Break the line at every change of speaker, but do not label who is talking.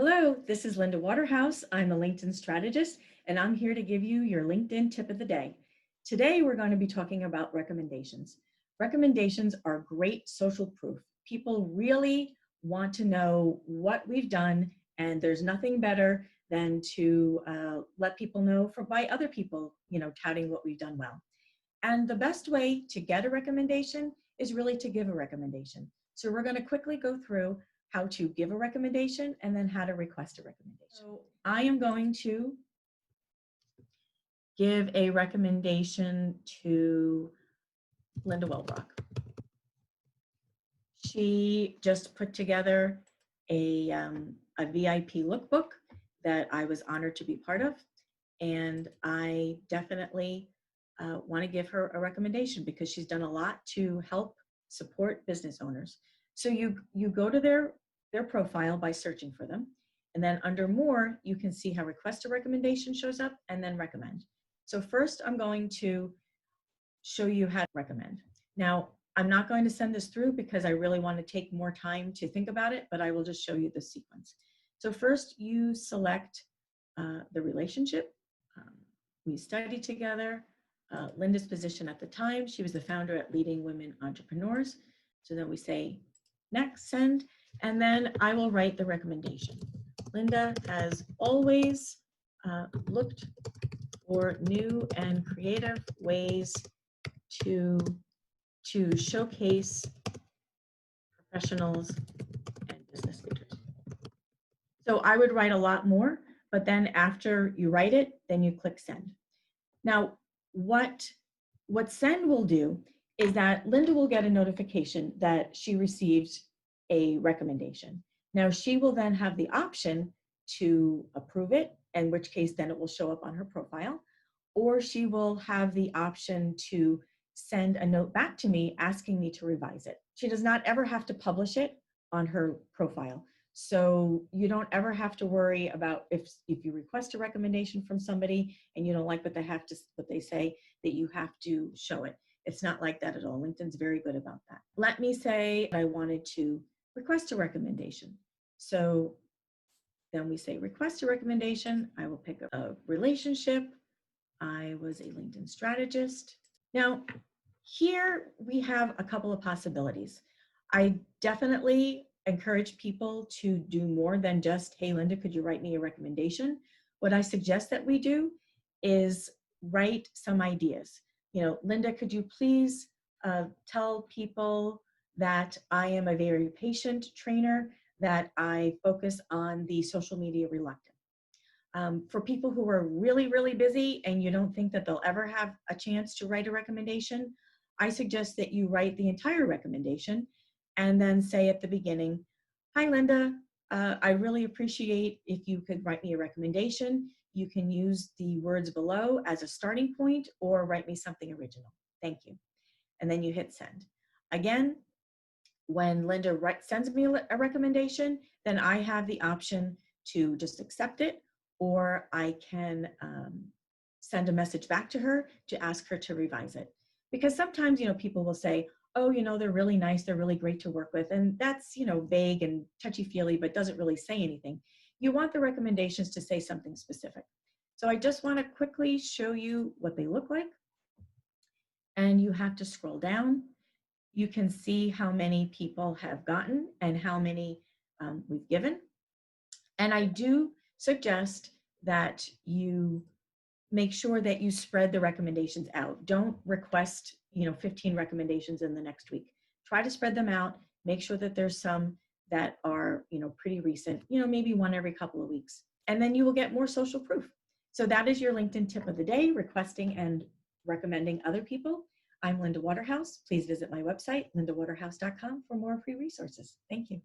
Hello, this is Linda Waterhouse. I'm a LinkedIn strategist, and I'm here to give you your LinkedIn tip of the day. Today, we're going to be talking about recommendations. Recommendations are great social proof. People really want to know what we've done, and there's nothing better than to let people know by other people, touting what we've done well. And the best way to get a recommendation is really to give a recommendation. So we're going to quickly go through how to give a recommendation and then how to request a recommendation. So I am going to give a recommendation to Linda Welbrock. She just put together a VIP lookbook that I was honored to be part of. And I definitely want to give her a recommendation because she's done a lot to help support business owners. So you go to their profile by searching for them. And then under more, you can see how request a recommendation shows up and then recommend. So first I'm going to show you how to recommend. Now, I'm not going to send this through because I really want to take more time to think about it, but I will just show you the sequence. So first you select the relationship. We studied together. Linda's position at the time, she was the founder at Leading Women Entrepreneurs. So then we say next, send, and then I will write the recommendation. Linda has always looked for new and creative ways to showcase professionals and business leaders. So I would write a lot more, but then after you write it, then you click send. Now, what send will do is that Linda will get a notification that she received a recommendation. Now, she will then have the option to approve it, in which case then it will show up on her profile, or she will have the option to send a note back to me asking me to revise it. She does not ever have to publish it on her profile. So you don't ever have to worry about if you request a recommendation from somebody and you don't like what they say, that you have to show it. It's not like that at all. LinkedIn's very good about that. Let me say I wanted to request a recommendation. So then we say request a recommendation. I will pick up a relationship. I was a LinkedIn strategist. Now, here we have a couple of possibilities. I definitely encourage people to do more than just, hey, Linda, could you write me a recommendation? What I suggest that we do is write some ideas. Linda, could you please tell people that I am a very patient trainer, that I focus on the social media reluctant. For people who are really, really busy and you don't think that they'll ever have a chance to write a recommendation, I suggest that you write the entire recommendation and then say at the beginning, hi, Linda, I really appreciate if you could write me a recommendation. You can use the words below as a starting point or write me something original. Thank you. And then you hit send. Again, when Linda sends me a recommendation, then I have the option to just accept it, or I can send a message back to her to ask her to revise it. Because sometimes, people will say, oh, they're really nice, they're really great to work with. And that's, vague and touchy-feely, but doesn't really say anything. You want the recommendations to say something specific. So I just want to quickly show you what they look like. And you have to scroll down. You can see how many people have gotten and how many we've given. And I do suggest that you make sure that you spread the recommendations out. Don't request 15 recommendations in the next week. Try to spread them out. Make sure that there's some that are pretty recent, maybe one every couple of weeks. And then you will get more social proof. So that is your LinkedIn tip of the day, requesting and recommending other people. I'm Linda Waterhouse. Please visit my website, lindawaterhouse.com, for more free resources. Thank you.